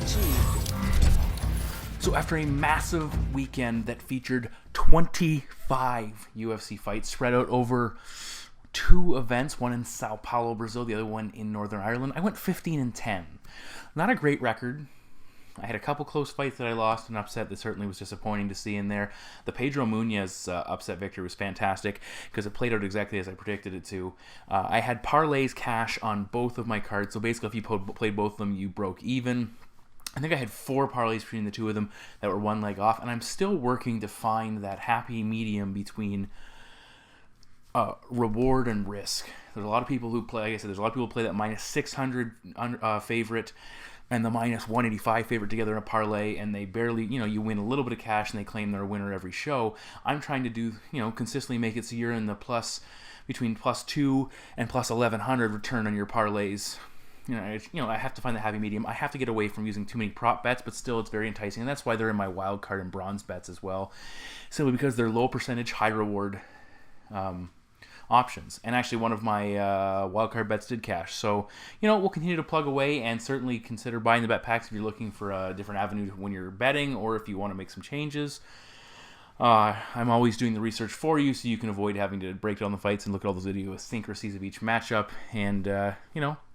achieved. So after a massive weekend that featured 25 UFC fights spread out over 2 events, one in Sao Paulo, Brazil, the other one in Northern Ireland, I went 15-10. Not a great record. I had a couple close fights that I lost, an upset that certainly was disappointing to see in there. The Pedro Meunier upset victory was fantastic because it played out exactly as I predicted it to. I had parlays cash on both of my cards, so basically if you played both of them, you broke even. I think I had 4 parlays between the 2 of them that were one leg off, and I'm still working to find that happy medium between reward and risk. There's a lot of people who play, like I said, there's a lot of people who play that minus 600 favorite and the minus 185 favorite together in a parlay, and they barely, you win a little bit of cash and they claim they're a winner every show. I'm trying to do, consistently make it so you're in the between +2 and +1100 return on your parlays. I have to find the happy medium. I have to get away from using too many prop bets, but still it's very enticing, and that's why they're in my wild card and bronze bets as well, simply because they're low percentage, high reward options. And actually one of my wildcard bets did cash. So, we'll continue to plug away and certainly consider buying the bet packs if you're looking for a different avenue when you're betting or if you want to make some changes. I'm always doing the research for you so you can avoid having to break down the fights and look at all those idiosyncrasies of each matchup. And,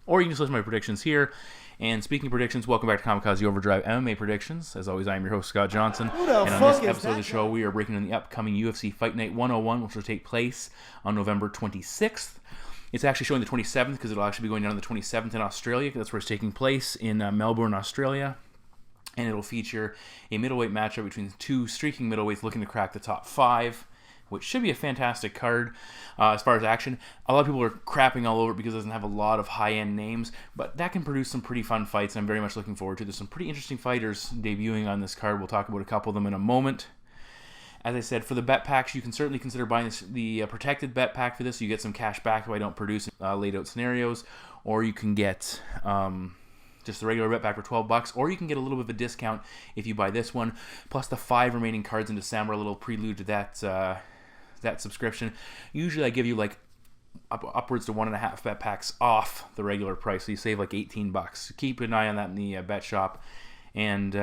or you can just listen to my predictions here. And speaking of predictions, welcome back to Kamikaze Overdrive MMA Predictions. As always, I am your host, Scott Johnson. And on this episode of the show, we are breaking down the upcoming UFC Fight Night 101, which will take place on November 26th. It's actually showing the 27th because it'll actually be going down on the 27th in Australia. That's where it's taking place in Melbourne, Australia. And it'll feature a middleweight matchup between 2 streaking middleweights looking to crack the top 5. Which should be a fantastic card as far as action. A lot of people are crapping all over it because it doesn't have a lot of high-end names, but that can produce some pretty fun fights, and I'm very much looking forward to. There's some pretty interesting fighters debuting on this card. We'll talk about a couple of them in a moment. As I said, for the bet packs, you can certainly consider buying the protected bet pack for this. So you get some cash back if I don't produce laid-out scenarios, or you can get just the regular bet pack for $12, or you can get a little bit of a discount if you buy this one, plus the 5 remaining cards in December, a little prelude to that subscription. Usually I give you like upwards to 1.5 bet packs off the regular price, so you save like $18. Keep an eye on that in the bet shop. And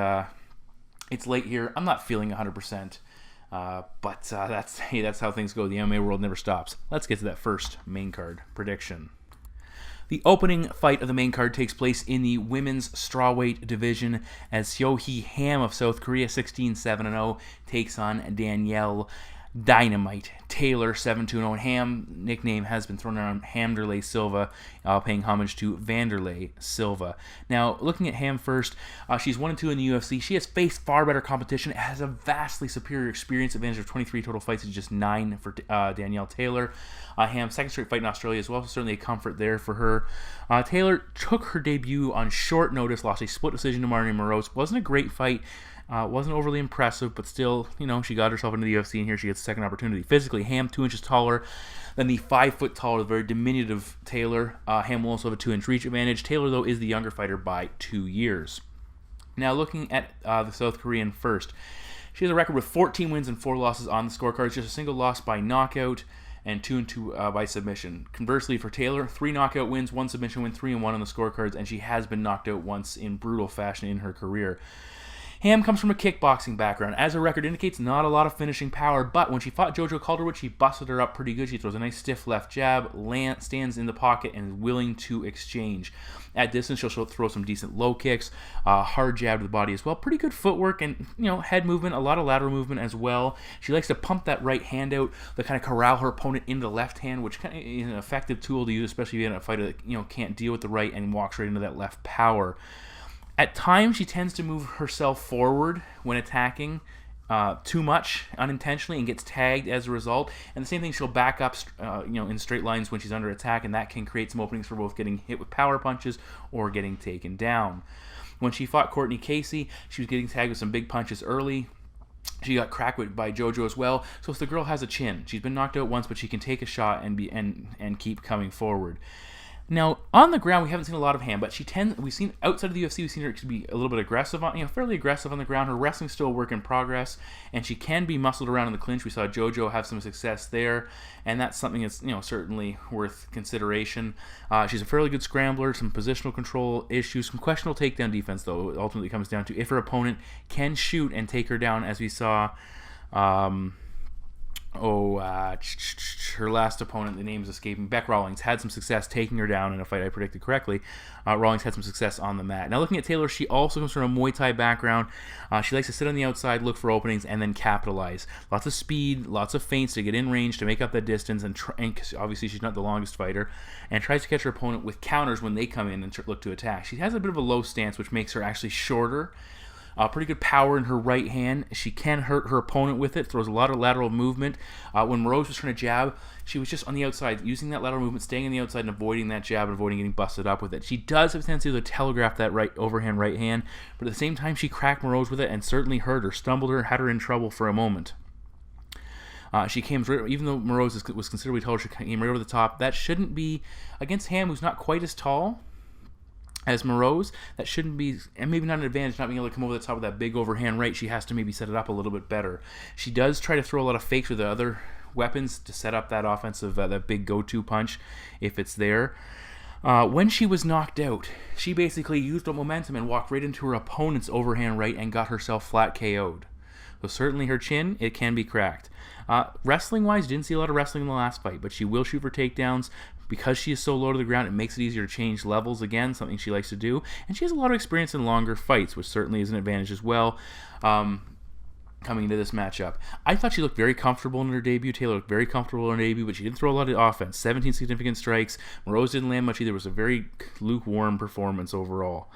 it's late here. I'm not feeling 100%, but that's how things go. The MMA world never stops. Let's get to that first main card prediction. The opening fight of the main card takes place in the women's strawweight division as Seohee Ham of South Korea, 16-7-0, takes on Danielle Dynamite Taylor, 7-2-0, and Ham nickname has been thrown around Hamderlei Silva, paying homage to Vanderlei Silva. Now, looking at Ham first, she's 1-2 in the UFC. She has faced far better competition, has a vastly superior experience advantage of 23 total fights to just 9 for Danielle Taylor. Ham's second straight fight in Australia as well, so certainly a comfort there for her. Taylor took her debut on short notice, lost a split decision to Marlon Moreau. Wasn't a great fight. Wasn't overly impressive, but still, she got herself into the UFC, and here she gets a second opportunity. Physically, Ham 2 inches taller than the 5 foot taller, very diminutive Taylor. Ham will also have a 2-inch reach advantage. Taylor, though, is the younger fighter by 2 years. Now, looking at the South Korean first, she has a record with 14 wins and 4 losses on the scorecards, just a single loss by knockout, and 2-2 by submission. Conversely, for Taylor, 3 knockout wins, 1 submission win, 3-1 on the scorecards, and she has been knocked out once in brutal fashion in her career. Ham comes from a kickboxing background. As her record indicates, not a lot of finishing power, but when she fought Jojo Calderwood, she busted her up pretty good. She throws a nice stiff left jab, stands in the pocket, and is willing to exchange. At distance, she'll throw some decent low kicks, hard jab to the body as well. Pretty good footwork and, head movement, a lot of lateral movement as well. She likes to pump that right hand out to kind of corral her opponent into the left hand, which kind of is an effective tool to use, especially if you're in a fighter that, can't deal with the right and walks right into that left power. At times, she tends to move herself forward when attacking too much unintentionally and gets tagged as a result. And the same thing, she'll back up in straight lines when she's under attack, and that can create some openings for both getting hit with power punches or getting taken down. When she fought Courtney Casey, she was getting tagged with some big punches early. She got cracked by Jojo as well. So if the girl has a chin, she's been knocked out once, but she can take a shot and keep coming forward. Now, on the ground, we haven't seen a lot of Ham, but we've seen outside of the UFC, we've seen her to be a little bit aggressive fairly aggressive on the ground. Her wrestling's still a work in progress, and she can be muscled around in the clinch. We saw JoJo have some success there, and that's something that's, certainly worth consideration. She's a fairly good scrambler, some positional control issues, some questionable takedown defense, though. It ultimately comes down to if her opponent can shoot and take her down, as we saw. Her last opponent, the name's escaping, Beck Rawlings, had some success taking her down in a fight I predicted correctly. Rawlings had some success on the mat. Now, looking at Taylor, she also comes from a Muay Thai background. She likes to sit on the outside, look for openings, and then capitalize. Lots of speed, lots of feints to get in range, to make up that distance, and obviously she's not the longest fighter, and tries to catch her opponent with counters when they come in and look to attack. She has a bit of a low stance, which makes her actually shorter. Pretty good power in her right hand. She can hurt her opponent with it. Throws a lot of lateral movement. When Moroz was trying to jab, she was just on the outside, using that lateral movement, staying on the outside and avoiding that jab and avoiding getting busted up with it. She does have a tendency to telegraph that overhand right hand, but at the same time, she cracked Moroz with it and certainly hurt her, stumbled her, had her in trouble for a moment. She came, even though Moroz was considerably taller, she came right over the top. That shouldn't be, against Ham, who's not quite as tall as Moroz, that shouldn't be, and maybe not an advantage not being able to come over the top of that big overhand right. She has to maybe set it up a little bit better. She does try to throw a lot of fakes with the other weapons to set up that offensive, that big go-to punch if it's there. When she was knocked out, she basically used the momentum and walked right into her opponent's overhand right and got herself flat KO'd. So certainly her chin, it can be cracked. Wrestling-wise, didn't see a lot of wrestling in the last fight, but she will shoot for takedowns. Because she is so low to the ground, it makes it easier to change levels again, something she likes to do. And she has a lot of experience in longer fights, which certainly is an advantage as well, coming into this matchup. I thought she looked very comfortable in her debut. Taylor looked very comfortable in her debut, but she didn't throw a lot of offense. 17 significant strikes. Moroz didn't land much either. It was a very lukewarm performance overall.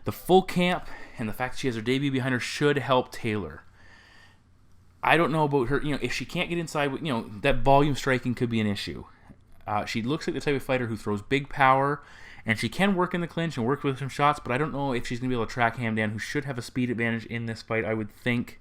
The full camp and the fact that she has her debut behind her should help Taylor. I don't know about her, if she can't get inside, that volume striking could be an issue. She looks like the type of fighter who throws big power, and she can work in the clinch and work with some shots, but I don't know if she's going to be able to track Ham down, who should have a speed advantage in this fight, I would think.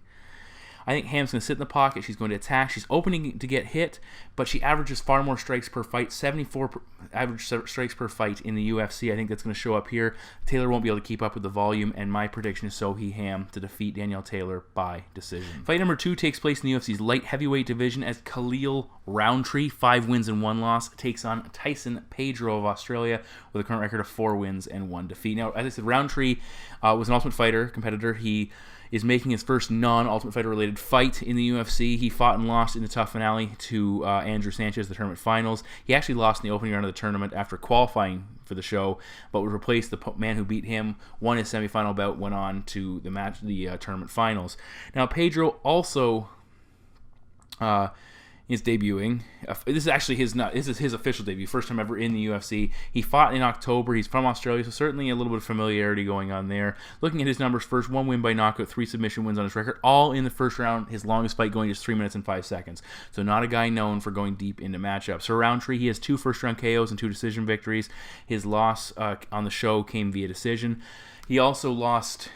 I think Ham's going to sit in the pocket. She's going to attack. She's opening to get hit, but she averages far more strikes per fight, 74 average strikes per fight in the UFC. I think that's going to show up here. Taylor won't be able to keep up with the volume, and my prediction is Seohee Ham to defeat Danielle Taylor by decision. Fight number 2 takes place in the UFC's light heavyweight division as Khalil Roundtree, 5 wins and 1 loss, takes on Tyson Pedro of Australia with a current record of 4 wins and 1 defeat. Now, as I said, Roundtree was an Ultimate Fighter competitor. He is making his first non-Ultimate Fighter-related fight in the UFC. He fought and lost in the tough finale to Andrew Sanchez, the tournament finals. He actually lost in the opening round of the tournament after qualifying for the show, but would replace the man who beat him, won his semifinal bout, went on to the tournament finals. Now, Pedro also is debuting. This is actually his official debut, first time ever in the UFC. He fought in October. He's from Australia, so certainly a little bit of familiarity going on there. Looking at his numbers first, 1 win by knockout, 3 submission wins on his record, all in the first round. His longest fight going just 3 minutes and 5 seconds. So not a guy known for going deep into matchups. So Roundtree, he has 2 first-round KOs and 2 decision victories. His loss on the show came via decision. He also lost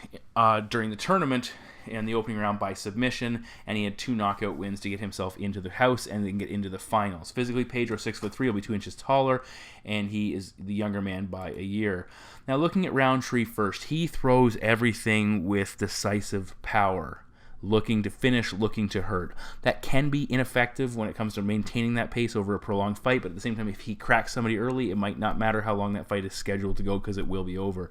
during the tournament in the opening round by submission, and he had 2 knockout wins to get himself into the house and then get into the finals. Physically, Pedro, 6'3", will be 2 inches taller, and he is the younger man by a year. Now, looking at Roundtree first, he throws everything with decisive power, looking to finish, looking to hurt. That can be ineffective when it comes to maintaining that pace over a prolonged fight, but at the same time, if he cracks somebody early, it might not matter how long that fight is scheduled to go because it will be over.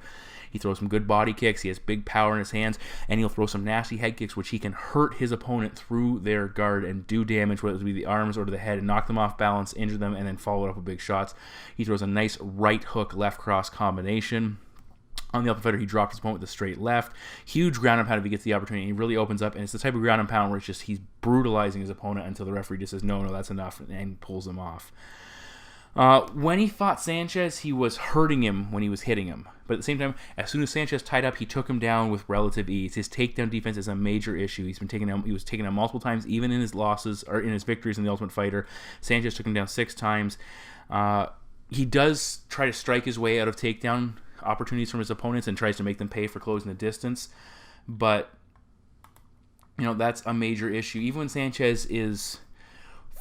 He throws some good body kicks, he has big power in his hands, and he'll throw some nasty head kicks which he can hurt his opponent through their guard and do damage, whether it be the arms or to the head, and knock them off balance, injure them, and then follow it up with big shots. He throws a nice right hook, left cross combination. On the Ultimate Fighter, he dropped his opponent with a straight left. Huge ground and pound if he gets the opportunity. He really opens up, and it's the type of ground and pound where it's just he's brutalizing his opponent until the referee just says, no, that's enough, and pulls him off. When he fought Sanchez, he was hurting him when he was hitting him. But at the same time, as soon as Sanchez tied up, he took him down with relative ease. His takedown defense is a major issue. He was taken down multiple times, even in his losses or in his victories in the Ultimate Fighter. Sanchez took him down 6 times. He does try to strike his way out of takedown opportunities from his opponents and tries to make them pay for closing the distance. But that's a major issue. Even when Sanchez is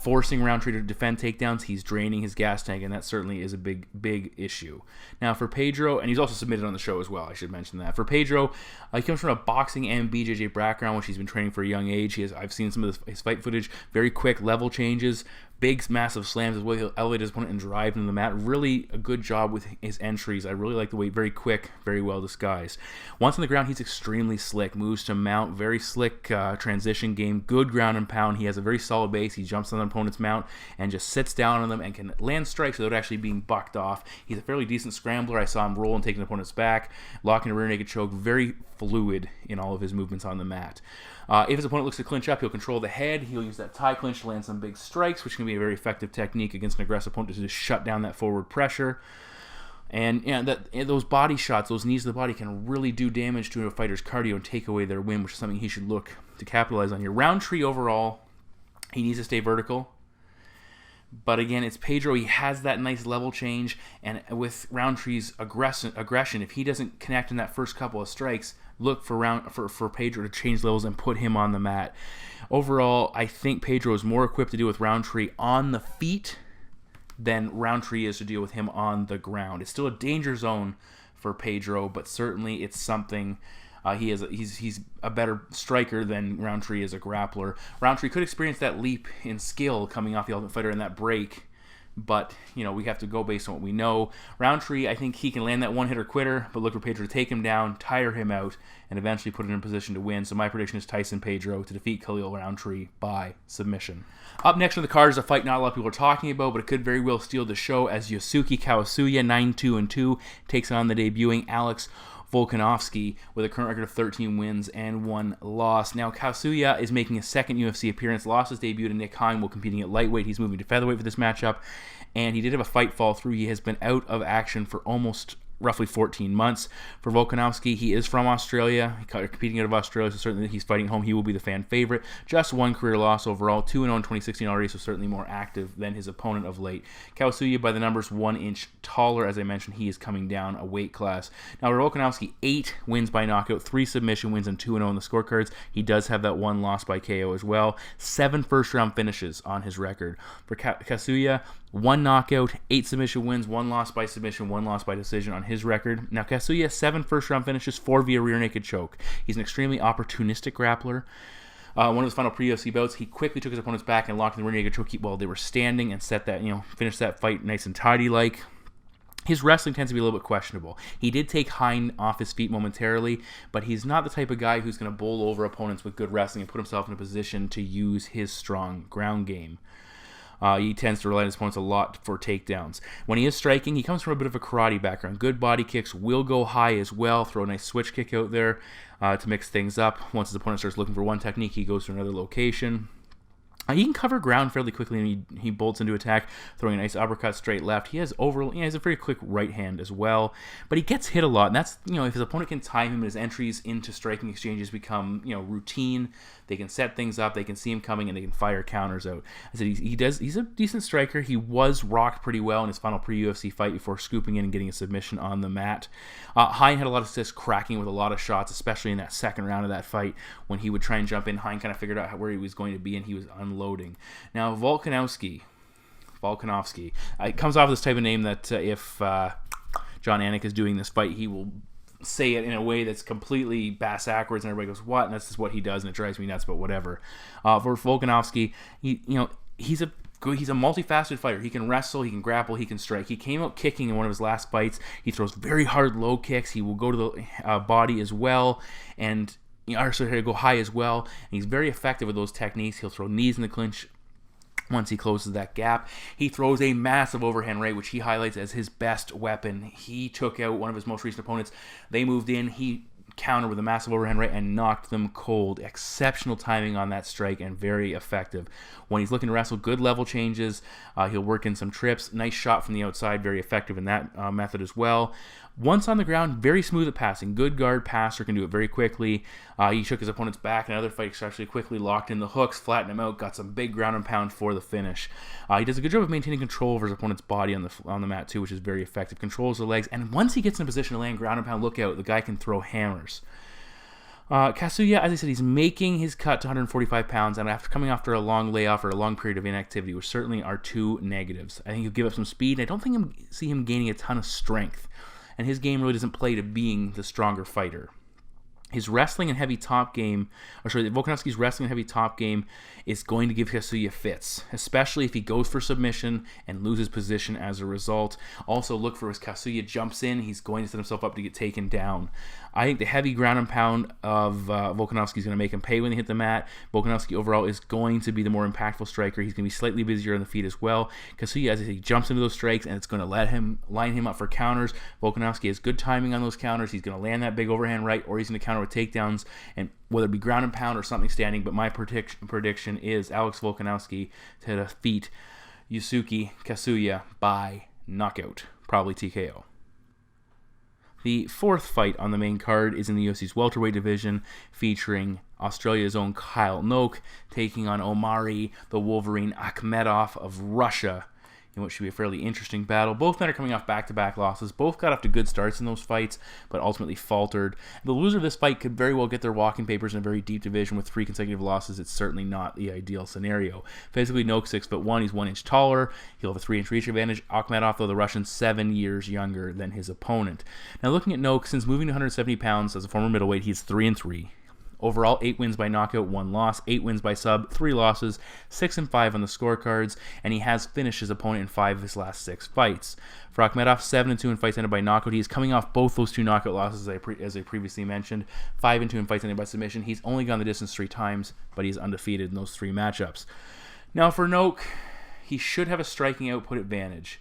forcing Roundtree to defend takedowns. He's draining his gas tank, and that certainly is a big issue. Now for Pedro, and he's also submitted on the show as well, I should mention that. For Pedro, he comes from a boxing and BJJ background, which he's been training for a young age. I've seen some of his fight footage, very quick level changes, big, massive slams as well. He'll elevate his opponent and drive into the mat. Really a good job with his entries. I really like the way, very quick, very well disguised. Once on the ground, he's extremely slick. Moves to mount, very slick transition game. Good ground and pound. He has a very solid base. He jumps on the opponent's mount and just sits down on them and can land strikes without actually being bucked off. He's a fairly decent scrambler. I saw him roll and take an opponent's back, locking a rear naked choke. Very fluid in all of his movements on the mat. If his opponent looks to clinch up, he'll control the head. He'll use that tie clinch to land some big strikes, which can be a very effective technique against an aggressive opponent to just shut down that forward pressure. And those body shots, those knees to the body can really do damage to a fighter's cardio and take away their win, which is something he should look to capitalize on here. Roundtree overall, he needs to stay vertical. But again, it's Pedro. He has that nice level change, and with Roundtree's aggression, if he doesn't connect in that first couple of strikes, look for Pedro to change levels and put him on the mat. Overall, I think Pedro is more equipped to deal with Roundtree on the feet than Roundtree is to deal with him on the ground. It's still a danger zone for Pedro, but certainly it's something. He's a better striker than Roundtree is a grappler. Roundtree could experience that leap in skill coming off the Ultimate Fighter in that break, but we have to go based on what we know. Roundtree, I think he can land that one-hitter quitter, but look for Pedro to take him down, tire him out, and eventually put him in position to win. So my prediction is Tyson Pedro to defeat Khalil Roundtree by submission. Up next on the card is a fight not a lot of people are talking about, but it could very well steal the show as Yusuke Kasuya, 9-2-2, takes on the debuting Alex Volkanovski with a current record of 13 wins and 1 loss. Now, Kasuya is making a second UFC appearance. Lost his debut to Nick Hein while competing at lightweight. He's moving to featherweight for this matchup, and he did have a fight fall through. He has been out of action for almost roughly 14 months. For Volkanovski, he is from Australia, competing out of Australia, so certainly he's fighting home. He will be the fan favorite. Just one career loss overall, 2-0 in 2016 already, so certainly more active than his opponent of late. Kasuya, by the numbers, 1 inch taller. As I mentioned, he is coming down a weight class. Now, for Volkanovski, 8 wins by knockout, 3 submission wins, and 2-0 in the scorecards. He does have that 1 loss by KO as well. 7 first-round finishes on his record. For Kasuya, 1 knockout, 8 submission wins, 1 loss by submission, 1 loss by decision on his record. Now, Kasuya, 7 first-round finishes, 4 via rear naked choke. He's an extremely opportunistic grappler. One of his final pre-UFC bouts, he quickly took his opponent's back and locked in the rear naked choke while they were standing and set that, finished that fight nice and tidy-like. His wrestling tends to be a little bit questionable. He did take Hein off his feet momentarily, but he's not the type of guy who's going to bowl over opponents with good wrestling and put himself in a position to use his strong ground game. He tends to rely on his opponents a lot for takedowns. When he is striking, he comes from a bit of a karate background. Good body kicks, will go high as well. Throw a nice switch kick out there to mix things up. Once his opponent starts looking for one technique, he goes to another location. He can cover ground fairly quickly, and he bolts into attack, throwing a nice uppercut straight left. He has a very quick right hand as well, but he gets hit a lot, and that's, if his opponent can time him and his entries into striking exchanges become, routine, they can set things up, they can see him coming, and they can fire counters out. I said he's a decent striker. He was rocked pretty well in his final pre-UFC fight before scooping in and getting a submission on the mat. Hein had a lot of success cracking with a lot of shots, especially in that second round of that fight when he would try and jump in. Hein kind of figured out where he was going to be, and he was unloading. Now, Volkanovski, it comes off this type of name that if John Anik is doing this fight, he will say it in a way that's completely bass-ackwards, and everybody goes, what? And that's just what he does, and it drives me nuts, but whatever. For Volkanovski, he's a multifaceted fighter. He can wrestle, he can grapple, he can strike. He came out kicking in one of his last fights. He throws very hard low kicks. He will go to the body as well, and also to go high as well. And he's very effective with those techniques. He'll throw knees in the clinch once he closes that gap. He throws a massive overhand right, which he highlights as his best weapon. He took out one of his most recent opponents. They moved in. He countered with a massive overhand right and knocked them cold. Exceptional timing on that strike and very effective. When he's looking to wrestle, good level changes. He'll work in some trips. Nice shot from the outside, very effective in that method as well. Once on the ground, very smooth at passing. Good guard passer, can do it very quickly. He took his opponent's back in another fight, especially quickly, locked in the hooks, flattened him out, got some big ground and pound for the finish. He does a good job of maintaining control over his opponent's body on the mat too, which is very effective. Controls the legs, and once he gets in a position to land ground and pound, look out, the guy can throw hammers. Kasuya, as I said, he's making his cut to 145 pounds, and after a long layoff or a long period of inactivity, which certainly are two negatives. I think he'll give up some speed. I don't see him gaining a ton of strength, and his game really doesn't play to being the stronger fighter. His wrestling and heavy top game, Volkanovski's wrestling and heavy top game is going to give Kasuya fits, especially if he goes for submission and loses position as a result. Also, look for as Kasuya jumps in, he's going to set himself up to get taken down. I think the heavy ground and pound of Volkanovski is going to make him pay when they hit the mat. Volkanovski overall is going to be the more impactful striker. He's going to be slightly busier on the feet as well. Kasuya, as I say, he jumps into those strikes, and it's going to line him up for counters. Volkanovski has good timing on those counters. He's going to land that big overhand right, or he's going to counter with takedowns, and whether it be ground and pound or something standing. But my prediction is Alex Volkanovski to defeat Yusuke Kasuya by knockout, probably TKO. The fourth fight on the main card is in the UFC's welterweight division, featuring Australia's own Kyle Noke taking on Omari, the Wolverine Akhmedov of Russia, in what should be a fairly interesting battle. Both men are coming off back-to-back losses. Both got off to good starts in those fights, but ultimately faltered. The loser of this fight could very well get their walking papers in a very deep division with 3 consecutive losses. It's certainly not the ideal scenario. Physically, Noke 6'1", he's 1 inch taller. He'll have a 3-inch reach advantage. Akhmedov, though, the Russian, 7 years younger than his opponent. Now, looking at Noke, since moving to 170 pounds as a former middleweight, he's 3-3. Overall, 8 wins by knockout, 1 loss, 8 wins by sub, 3 losses, 6-5 on the scorecards, and he has finished his opponent in 5 of his last 6 fights. For Akhmedov, 7-2 in fights ended by knockout. He is coming off both those 2 knockout losses, as I previously mentioned. 5-2 in fights ended by submission. He's only gone the distance 3 times, but he's undefeated in those 3 matchups. Now for Noke, he should have a striking output advantage.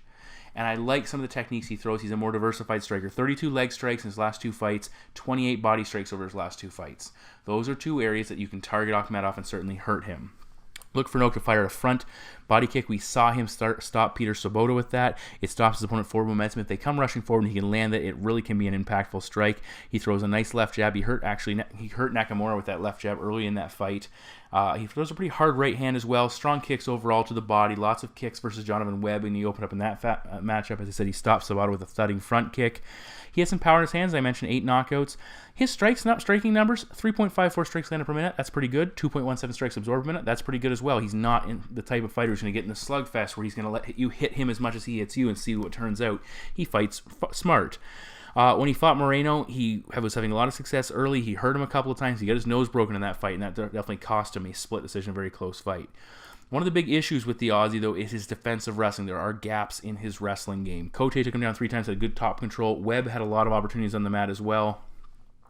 And I like some of the techniques he throws. He's a more diversified striker. 32 leg strikes in his last 2 fights, 28 body strikes over his last 2 fights. Those are 2 areas that you can target Akhmedov and certainly hurt him. Look for Noke to fire a front body kick. We saw him stop Peter Sobotta with that. It stops his opponent forward momentum. If they come rushing forward and he can land it, it really can be an impactful strike. He throws a nice left jab. He hurt Nakamura with that left jab early in that fight. He throws a pretty hard right hand as well. Strong kicks overall to the body. Lots of kicks versus Jonathan Webb when he opened up in that matchup. As I said, he stopped Sobotta with a thudding front kick. He has some power in his hands. I mentioned 8 knockouts. His striking numbers, 3.54 strikes landed per minute. That's pretty good. 2.17 strikes absorbed per minute. That's pretty good as well. He's not the type of fighter who's going to get in the slugfest where he's going to let you hit him as much as he hits you and see what turns out. He fights smart. When he fought Moreno, he was having a lot of success early. He hurt him a couple of times. He got his nose broken in that fight, and that definitely cost him a split decision, a very close fight. One of the big issues with the Aussie, though, is his defensive wrestling. There are gaps in his wrestling game. Cote took him down 3 times, had good top control. Webb had a lot of opportunities on the mat as well,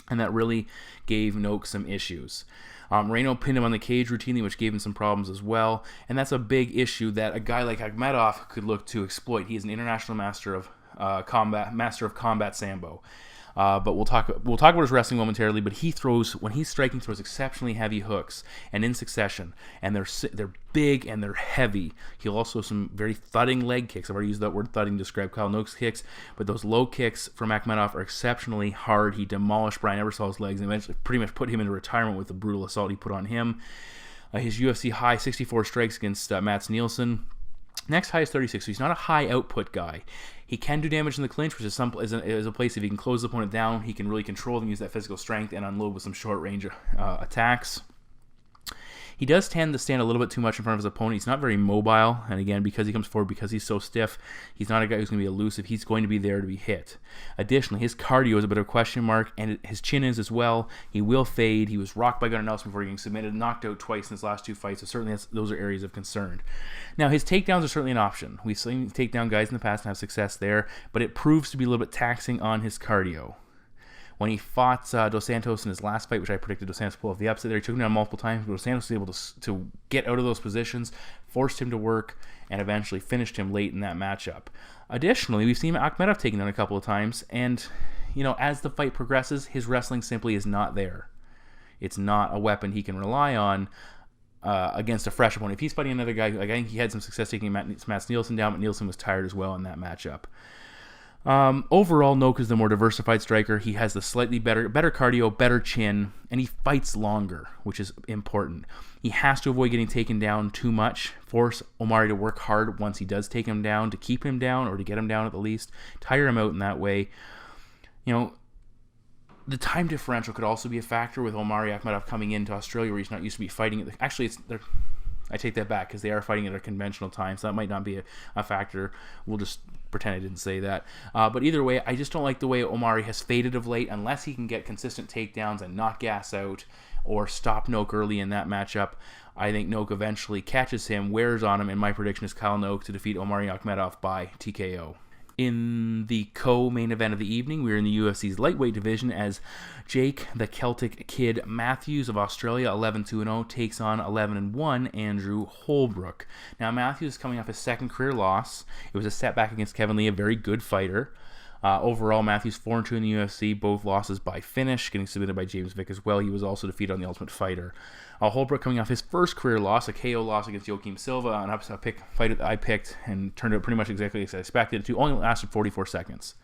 and that really gave Noke some issues. Moreno pinned him on the cage routinely, which gave him some problems as well, and that's a big issue that a guy like Akhmedov could look to exploit. He is an international master of combat sambo. But we'll talk about his wrestling momentarily. But when he's striking, throws exceptionally heavy hooks and in succession, and they're big and they're heavy. He'll also some very thudding leg kicks. I've already used that word thudding to describe Kyle Noke's kicks, but those low kicks from Akhmedov are exceptionally hard. He demolished Brian Ebersol's legs and eventually pretty much put him into retirement with the brutal assault he put on him. His UFC high 64 strikes against Mats Nielsen. Next high is 36, so he's not a high output guy. He can do damage in the clinch, which is a place if he can close the opponent down, he can really control them, use that physical strength, and unload with some short range attacks. He does tend to stand a little bit too much in front of his opponent. He's not very mobile, and again, because he comes forward, because he's so stiff, he's not a guy who's going to be elusive. He's going to be there to be hit. Additionally, his cardio is a bit of a question mark, and his chin is as well. He will fade. He was rocked by Gunnar Nelson before getting submitted, knocked out twice in his last 2 fights, so certainly those are areas of concern. Now, his takedowns are certainly an option. We've seen him take down guys in the past and have success there, but it proves to be a little bit taxing on his cardio. When he fought Dos Santos in his last fight, which I predicted Dos Santos pull off the upset there, he took him down multiple times, but Dos Santos was able to get out of those positions, forced him to work, and eventually finished him late in that matchup. Additionally, we've seen Akhmedov taken down a couple of times, and as the fight progresses, his wrestling simply is not there. It's not a weapon he can rely on against a fresh opponent. If he's fighting another guy, I think he had some success taking Mats Nielsen down, but Nielsen was tired as well in that matchup. Overall, Noke is the more diversified striker. He has the slightly better cardio, better chin, and he fights longer, which is important. He has to avoid getting taken down too much, force Omari to work hard once he does take him down, to keep him down or to get him down at the least, tire him out in that way. The time differential could also be a factor with Omari Akhmedov coming into Australia where he's not used to be fighting at actually, I take that back because they are fighting at a conventional time, so that might not be a factor. We'll just pretend I didn't say that. But either way, I just don't like the way Omari has faded of late unless he can get consistent takedowns and not gas out or stop Noke early in that matchup. I think Noke eventually catches him, wears on him, and my prediction is Kyle Noke to defeat Omari Akhmedov by TKO. In the co-main event of the evening, we're in the UFC's lightweight division as Jake the Celtic Kid Matthews of Australia, 11-2-0, takes on 11-1 Andrew Holbrook. Now, Matthews is coming off his second career loss. It was a setback against Kevin Lee, a very good fighter. Overall, Matthews 4-2 in the UFC, both losses by finish, getting submitted by James Vick as well. He was also defeated on The Ultimate Fighter. Holbrook coming off his first career loss, a KO loss against Joaquim Silva, an upset fight that I picked and turned out pretty much exactly as I expected it to. Only lasted 34 seconds.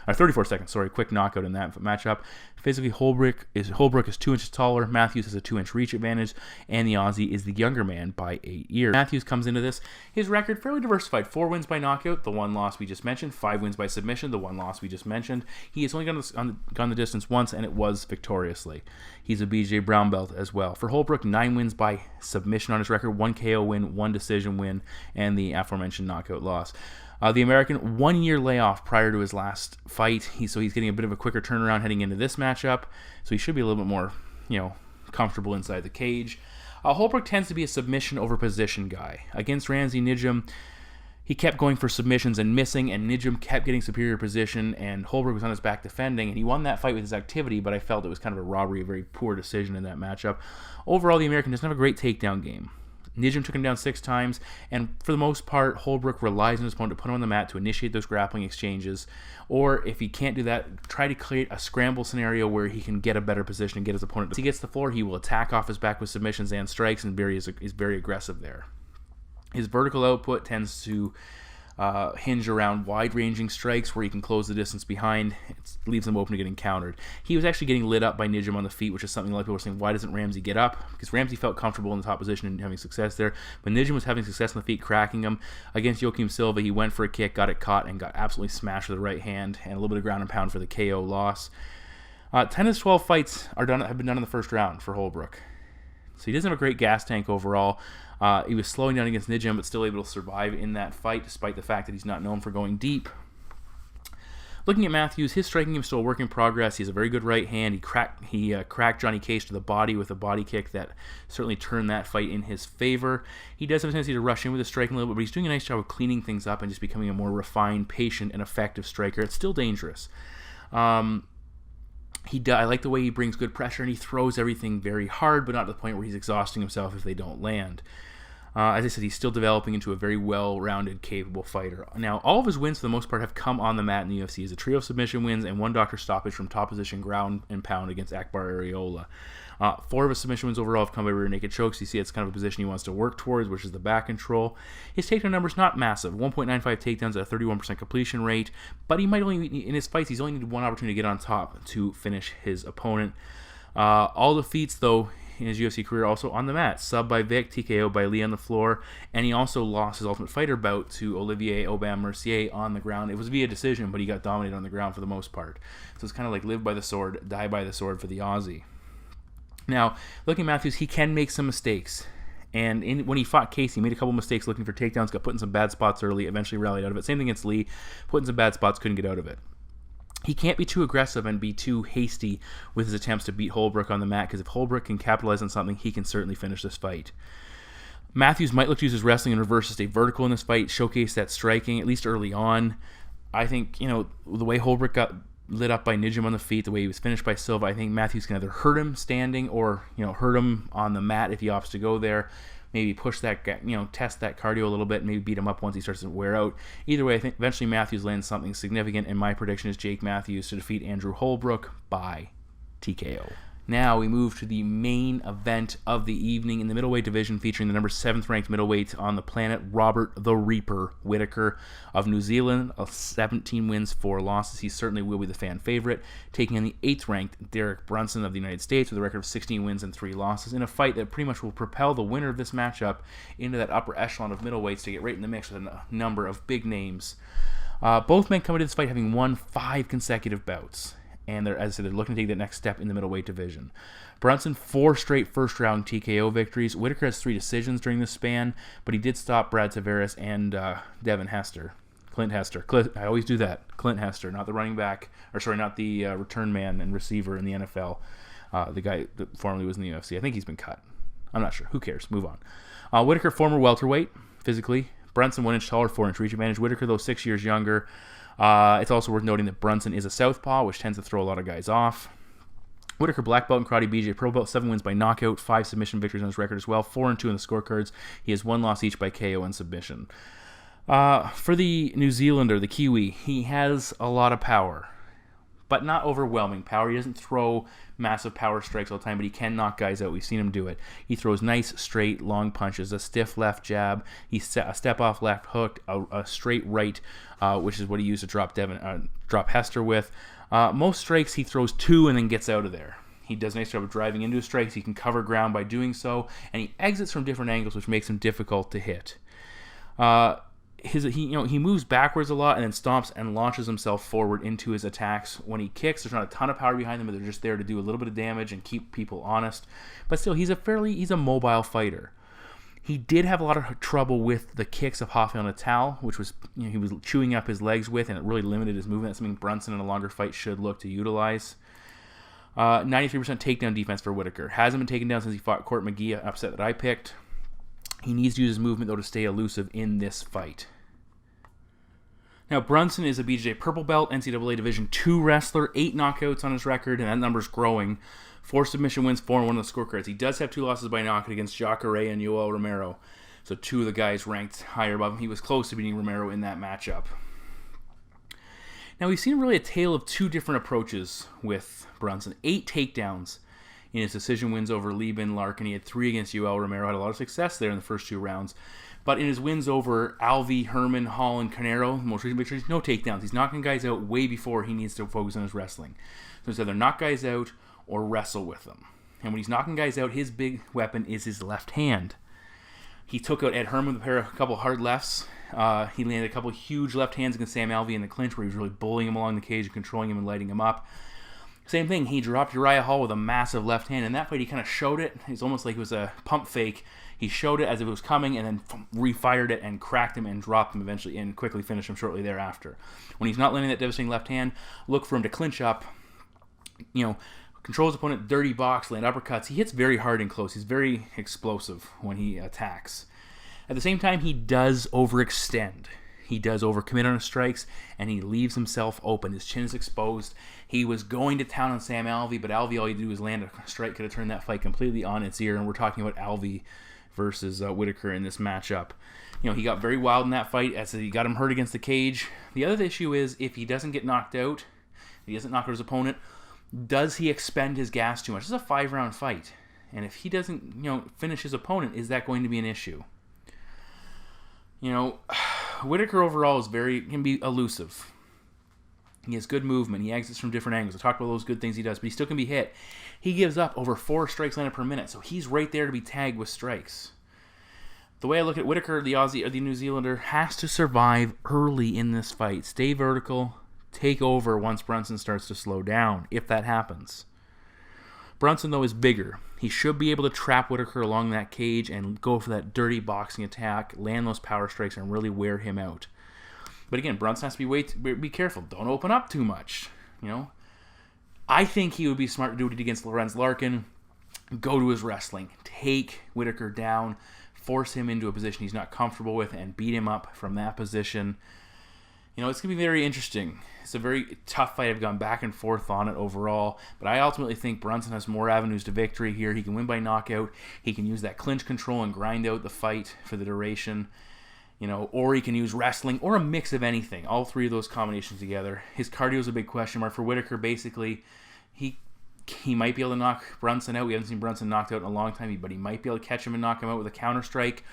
34 seconds, sorry, quick knockout in that matchup. Physically, Holbrook is 2 inches taller, Matthews has a 2-inch reach advantage, and the Aussie is the younger man by 8 years. Matthews comes into this, his record fairly diversified, 4 wins by knockout, the 1 loss we just mentioned, 5 wins by submission, the 1 loss we just mentioned. He has only gone the distance once, and it was victoriously. He's a BJ Brown belt as well. For Holbrook, 9 wins by submission on his record, 1 KO win, 1 decision win, and the aforementioned knockout loss. The American, 1 year layoff prior to his last fight, so he's getting a bit of a quicker turnaround heading into this matchup, so he should be a little bit more, comfortable inside the cage. Holbrook tends to be a submission over position guy. Against Ramsey Nijem, he kept going for submissions and missing, and Nijem kept getting superior position, and Holbrook was on his back defending, and he won that fight with his activity, but I felt it was kind of a robbery, a very poor decision in that matchup. Overall, the American doesn't have a great takedown game. Nijem took him down 6 times, and for the most part, Holbrook relies on his opponent to put him on the mat to initiate those grappling exchanges, or if he can't do that, try to create a scramble scenario where he can get a better position and get his opponent. If he gets the floor, he will attack off his back with submissions and strikes, and is very aggressive there. His vertical output tends to hinge around wide-ranging strikes where he can close the distance behind. It leaves him open to getting countered. He was actually getting lit up by Nijem on the feet, which is something a lot of people are saying, why doesn't Ramsey get up? Because Ramsey felt comfortable in the top position and having success there, but Nijem was having success on the feet, cracking him. Against Joaquim Silva, he went for a kick, got it caught, and got absolutely smashed with the right hand, and a little bit of ground and pound for the KO loss. 10 of 12 fights have been done in the first round for Holbrook. So he doesn't have a great gas tank overall. He was slowing down against Nijem, but still able to survive in that fight, despite the fact that he's not known for going deep. Looking at Matthews, his striking game is still a work in progress. He has a very good right hand. He cracked Johnny Cage to the body with a body kick that certainly turned that fight in his favor. He does have a tendency to rush in with his striking a little bit, but he's doing a nice job of cleaning things up and just becoming a more refined, patient, and effective striker. It's still dangerous. I like the way he brings good pressure, and he throws everything very hard, but not to the point where he's exhausting himself if they don't land. As I said, he's still developing into a very well-rounded, capable fighter. Now, all of his wins, for the most part, have come on the mat in the UFC. He's a trio of submission wins and 1 doctor stoppage from top position ground and pound against Akbar Areola. 4 of his submission wins overall have come by rear naked chokes. You see it's kind of a position he wants to work towards, which is the back control. His takedown number's not massive. 1.95 takedowns at a 31% completion rate, but he might only, in his fights, he's only needed 1 opportunity to get on top to finish his opponent. All defeats, though, in his UFC career also on the mat. Sub by Vic, TKO by Lee on the floor, and he also lost his Ultimate Fighter bout to Olivier Aubin-Mercier on the ground. It was via decision, but he got dominated on the ground for the most part. So it's kind of like live by the sword, die by the sword for the Aussie. Now, looking at Matthews, he can make some mistakes. And when he fought Casey, he made a couple mistakes looking for takedowns, got put in some bad spots early, eventually rallied out of it. Same thing against Lee, put in some bad spots, couldn't get out of it. He can't be too aggressive and be too hasty with his attempts to beat Holbrook on the mat, because if Holbrook can capitalize on something, he can certainly finish this fight. Matthews might look to use his wrestling and reverse to stay vertical in this fight, showcase that striking, at least early on. I think, the way Holbrook got lit up by Nijem on the feet, the way he was finished by Silva, I think Matthews can either hurt him standing or, hurt him on the mat if he opts to go there. Maybe push that, test that cardio a little bit, and maybe beat him up once he starts to wear out. Either way, I think eventually Matthews lands something significant, and my prediction is Jake Matthews to defeat Andrew Holbrook by TKO. Now we move to the main event of the evening in the middleweight division, featuring the number 7th ranked middleweight on the planet, Robert the Reaper Whittaker of New Zealand, 17 wins, 4 losses. He certainly will be the fan favorite, taking on the 8th ranked Derek Brunson of the United States with a record of 16 wins and 3 losses in a fight that pretty much will propel the winner of this matchup into that upper echelon of middleweights to get right in the mix with a number of big names. Both men come into this fight having won 5 consecutive bouts. and as I said, they're looking to take that next step in the middleweight division. Brunson, 4 straight first-round TKO victories. Whittaker has 3 decisions during this span, but he did stop Brad Tavares and Clint Hester. I always do that. Clint Hester, not the running back, not the return man and receiver in the NFL. The guy that formerly was in the UFC. I think he's been cut. I'm not sure. Who cares? Move on. Whittaker, former welterweight, physically. Brunson, 1 inch taller, 4 inch reach advantage. Whittaker, though, 6 years younger. It's also worth noting that Brunson is a southpaw, which tends to throw a lot of guys off. Whittaker, black belt in karate, BJ purple belt, 7 wins by knockout, 5 submission victories on his record as well, 4-2 in the scorecards. He has 1 loss each by KO and submission. For the New Zealander, the Kiwi, he has a lot of power, but not overwhelming power. He doesn't throw massive power strikes all the time, but he can knock guys out. We've seen him do it. He throws nice, straight, long punches, a stiff left jab, a step-off left hook, a straight right, which is what he used to drop Hester with. Most strikes he throws 2 and then gets out of there. He does a nice job of driving into his strikes. He can cover ground by doing so, and he exits from different angles, which makes him difficult to hit. He moves backwards a lot and then stomps and launches himself forward into his attacks. When he kicks, there's not a ton of power behind them, but they're just there to do a little bit of damage and keep people honest. But still, he's a mobile fighter. He did have a lot of trouble with the kicks of Rafael Natal, which was he was chewing up his legs with, and it really limited his movement. That's something Brunson in a longer fight should look to utilize. 93% takedown defense for Whittaker. Hasn't been taken down since he fought Court McGee, upset that I picked. He needs to use his movement, though, to stay elusive in this fight. Now, Brunson is a BJJ purple belt, NCAA Division II wrestler, 8 knockouts on his record, and that number's growing. 4 submission wins, 4-1 on the scorecards. He does have 2 losses by knockout against Jacare and Yoel Romero, so 2 of the guys ranked higher above him. He was close to beating Romero in that matchup. Now, we've seen really a tale of 2 different approaches with Brunson. 8 takedowns in his decision wins over Lieben, Larkin. He had 3 against Yoel Romero, had a lot of success there in the first 2 rounds. But in his wins over Alvey, Herman, Hall, and Canero, most recent victories, no takedowns. He's knocking guys out way before he needs to focus on his wrestling. So it's either knock guys out or wrestle with them. And when he's knocking guys out, his big weapon is his left hand. He took out Ed Herman with a couple hard lefts. He landed a couple huge left hands against Sam Alvey in the clinch, where he was really bullying him along the cage and controlling him and lighting him up. Same thing, he dropped Uriah Hall with a massive left hand. In that fight, he kind of showed it. It's almost like it was a pump fake. He showed it as if it was coming and then refired it and cracked him and dropped him eventually and quickly finished him shortly thereafter. When he's not landing that devastating left hand, look for him to clinch up, control his opponent, dirty box, land uppercuts. He hits very hard and close. He's very explosive when he attacks. At the same time, he does overextend. He does overcommit on his strikes, and he leaves himself open. His chin is exposed. He was going to town on Sam Alvey, but Alvey, all he did was land a strike, could have turned that fight completely on its ear, and we're talking about Alvey versus Whittaker in this matchup. He got very wild in that fight, as he got him hurt against the cage. The other issue is, if he doesn't get knocked out, he doesn't knock out his opponent, does he expend his gas too much? This is a 5-round fight, and if he doesn't, finish his opponent, is that going to be an issue? Whittaker overall can be elusive. He has good movement. He exits from different angles. I talked about those good things he does, but he still can be hit. He gives up over 4 strikes landed per minute, so he's right there to be tagged with strikes. The way I look at Whittaker, the Aussie or the New Zealander, has to survive early in this fight. Stay vertical, take over once Brunson starts to slow down, if that happens. Brunson, though, is bigger. He should be able to trap Whittaker along that cage and go for that dirty boxing attack, land those power strikes, and really wear him out. But again, Brunson has to be careful. Don't open up too much. I think he would be smart to do what he did against Lorenz Larkin. Go to his wrestling. Take Whittaker down. Force him into a position he's not comfortable with and beat him up from that position. It's going to be very interesting. It's a very tough fight. I've gone back and forth on it overall. But I ultimately think Brunson has more avenues to victory here. He can win by knockout. He can use that clinch control and grind out the fight for the duration. Or he can use wrestling or a mix of anything. All 3 of those combinations together. His cardio is a big question mark for Whittaker. Basically, he might be able to knock Brunson out. We haven't seen Brunson knocked out in a long time, but he might be able to catch him and knock him out with a counter strike.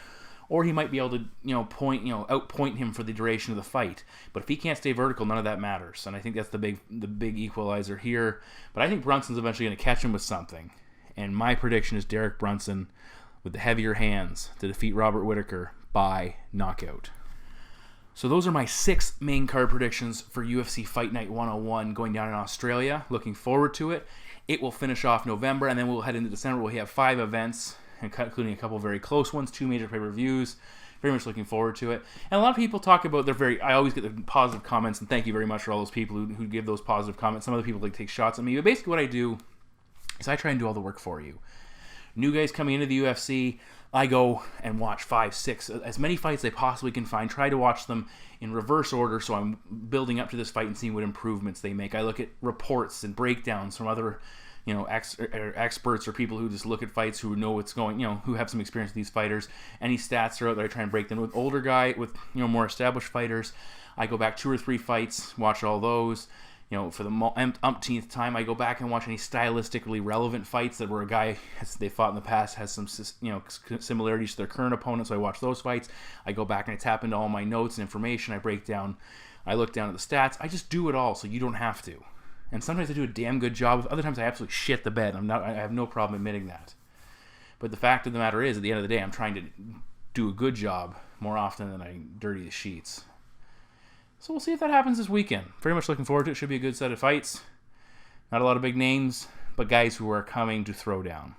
Or he might be able to, outpoint him for the duration of the fight. But if he can't stay vertical, none of that matters. And I think that's the big equalizer here. But I think Brunson's eventually going to catch him with something. And my prediction is Derek Brunson with the heavier hands to defeat Robert Whittaker by knockout. So those are my 6 main card predictions for UFC Fight Night 101 going down in Australia. Looking forward to it. It will finish off November, and then we'll head into December. We'll have 5 events, including a couple very close ones, 2 major pay-per-views. Very much looking forward to it. And a lot of people talk about I always get the positive comments, and thank you very much for all those people who give those positive comments. Some other people take shots at me, but basically what I do is I try and do all the work for you. New guys coming into the UFC, I go and watch 5, 6, as many fights as I possibly can find. Try to watch them in reverse order, so I'm building up to this fight and seeing what improvements they make. I look at reports and breakdowns from other, experts or people who just look at fights, who know what's going, who have some experience with these fighters. Any stats are out there, I try and break them with with more established fighters. I go back 2 or 3 fights, watch all those. For the umpteenth time, I go back and watch any stylistically relevant fights that were a guy they fought in the past has some similarities to their current opponent. So I watch those fights. I go back and I tap into all my notes and information. I break down. I look down at the stats. I just do it all, so you don't have to. And sometimes I do a damn good job. Other times I absolutely shit the bed. I have no problem admitting that. But the fact of the matter is, at the end of the day, I'm trying to do a good job more often than I dirty the sheets. So we'll see if that happens this weekend. Very much looking forward to it. Should be a good set of fights. Not a lot of big names, but guys who are coming to throw down.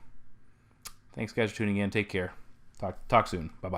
Thanks, guys, for tuning in. Take care. Talk soon. Bye-bye.